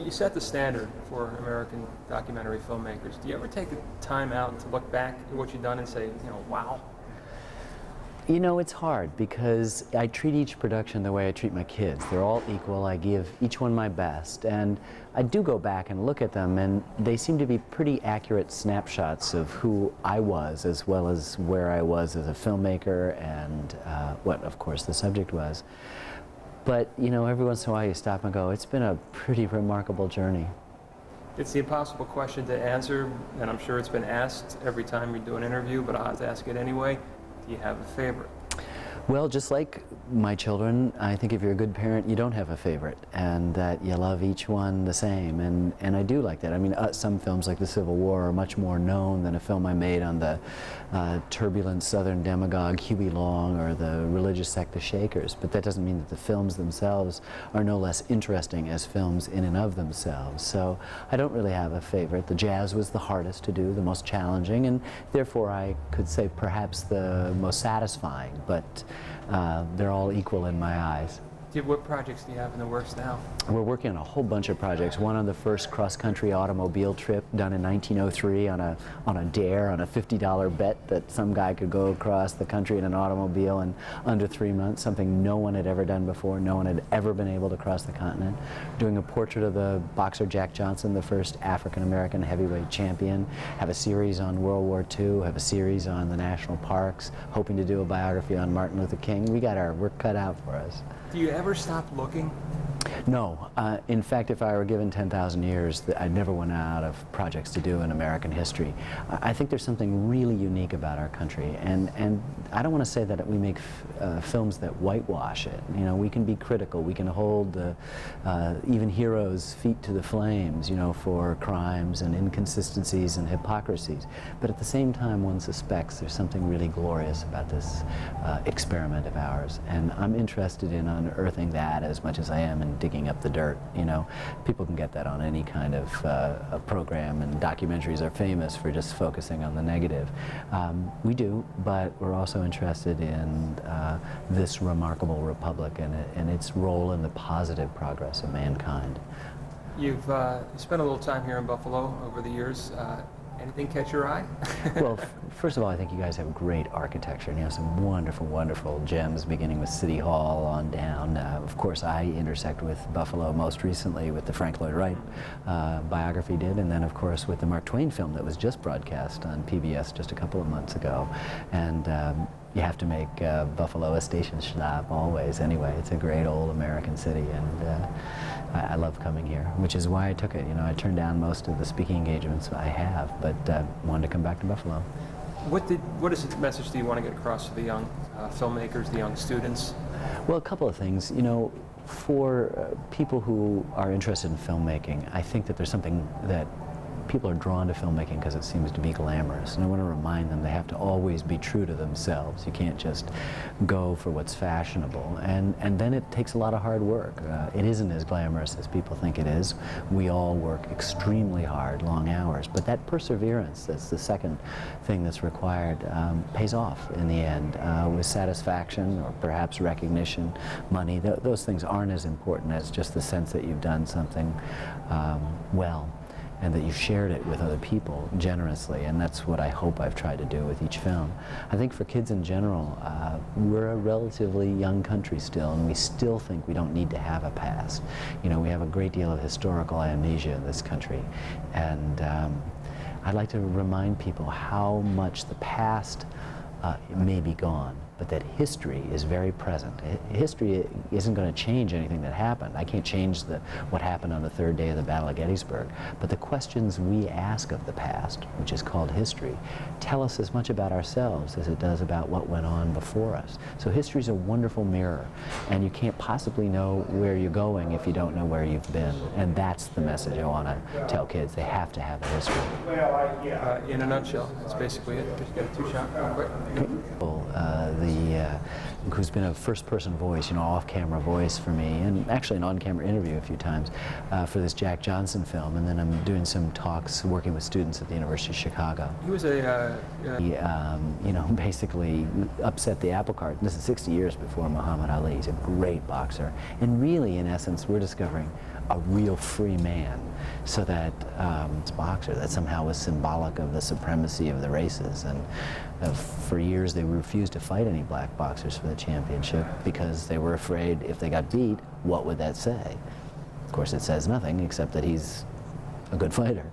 You set the standard for American documentary filmmakers. Do you ever take the time out to look back at what you've done and say, wow? You know, it's hard because I treat each production the way I treat my kids. They're all equal. I give each one my best. And I do go back and look at them, and they seem to be pretty accurate snapshots of who I was, as well as where I was as a filmmaker and what, of course, the subject was. But, you know, every once in a while you stop and go, it's been a pretty remarkable journey. It's the impossible question to answer, and I'm sure it's been asked every time you do an interview, but I'll have to ask it anyway. Do you have a favorite? Well, just like my children, I think if you're a good parent, you don't have a favorite, and that you love each one the same, and I do like that. I mean, some films like The Civil War are much more known than a film I made on the turbulent Southern demagogue Huey Long or the religious sect the Shakers, but that doesn't mean that the films themselves are no less interesting as films in and of themselves. So I don't really have a favorite. The jazz was the hardest to do, the most challenging, and therefore I could say perhaps the most satisfying, but they're all equal in my eyes. What projects do you have in the works now? We're working on a whole bunch of projects. One on the first cross-country automobile trip done in 1903 on a dare, on a $50 bet that some guy could go across the country in an automobile in under 3 months, something no one had ever done before. No one had ever been able to cross the continent. Doing a portrait of the boxer Jack Johnson, the first African-American heavyweight champion. Have a series on World War II, have a series on the national parks, hoping to do a biography on Martin Luther King. We got our work cut out for us. Do you ever stop looking? No. In fact, if I were given 10,000 years, I'd never run out of projects to do in American history. I think there's something really unique about our country, and I don't want to say that we make films that whitewash it. You know, we can be critical. We can hold the even heroes' feet to the flames, you know, for crimes and inconsistencies and hypocrisies. But at the same time, one suspects there's something really glorious about this experiment of ours, and I'm interested in unearthing that as much as I am in digging up the dirt. You know, people can get that on any kind of a program, and documentaries are famous for just focusing on the negative. We do, but we're also interested in this remarkable republic and its role in the positive progress of mankind. You've spent a little time here in Buffalo over the years. Anything catch your eye? Well, first of all, I think you guys have great architecture, and you have some wonderful, wonderful gems, beginning with City Hall on down. Of course, I intersect with Buffalo most recently with the Frank Lloyd Wright biography did, and then, of course, with the Mark Twain film that was just broadcast on PBS just a couple of months ago. And you have to make Buffalo a station stop always anyway. It's a great old American city, and I love coming here, which is why I took it. You know, I turned down most of the speaking engagements I have, but wanted to come back to Buffalo. What is the message do you want to get across to the young filmmakers, the young students? Well, a couple of things. You know, for people who are interested in filmmaking, I think that there's something that people are drawn to filmmaking because it seems to be glamorous, and I want to remind them they have to always be true to themselves. You can't just go for what's fashionable, and then it takes a lot of hard work. It isn't as glamorous as people think it is. We all work extremely hard, long hours, but that perseverance, that's the second thing that's required, pays off in the end with satisfaction or perhaps recognition, money. Those things aren't as important as just the sense that you've done something well, and that you've shared it with other people generously, and that's what I hope I've tried to do with each film. I think for kids in general, we're a relatively young country still, and we still think we don't need to have a past. You know, we have a great deal of historical amnesia in this country, and I'd like to remind people how much the past may be gone, but that history is very present. History isn't going to change anything that happened. I can't change what happened on the third day of the Battle of Gettysburg, but the questions we ask of the past, which is called history, tell us as much about ourselves as it does about what went on before us. So history is a wonderful mirror, and you can't possibly know where you're going if you don't know where you've been, and that's the message I want to tell kids. They have to have a history. In a nutshell, that's basically it. Just get a two-shot real quick. Okay. who's been a first-person voice, you know, off-camera voice for me, and actually an on-camera interview a few times for this Jack Johnson film. And then I'm doing some talks working with students at the University of Chicago. He was a... He, you know, basically upset the apple cart. This is 60 years before Muhammad Ali. He's a great boxer. And really, in essence, we're discovering a real free man. So that this boxer that somehow was symbolic of the supremacy of the races. And for years they refused to fight any black boxers for the championship because they were afraid if they got beat, what would that say? Of course, it says nothing except that he's a good fighter.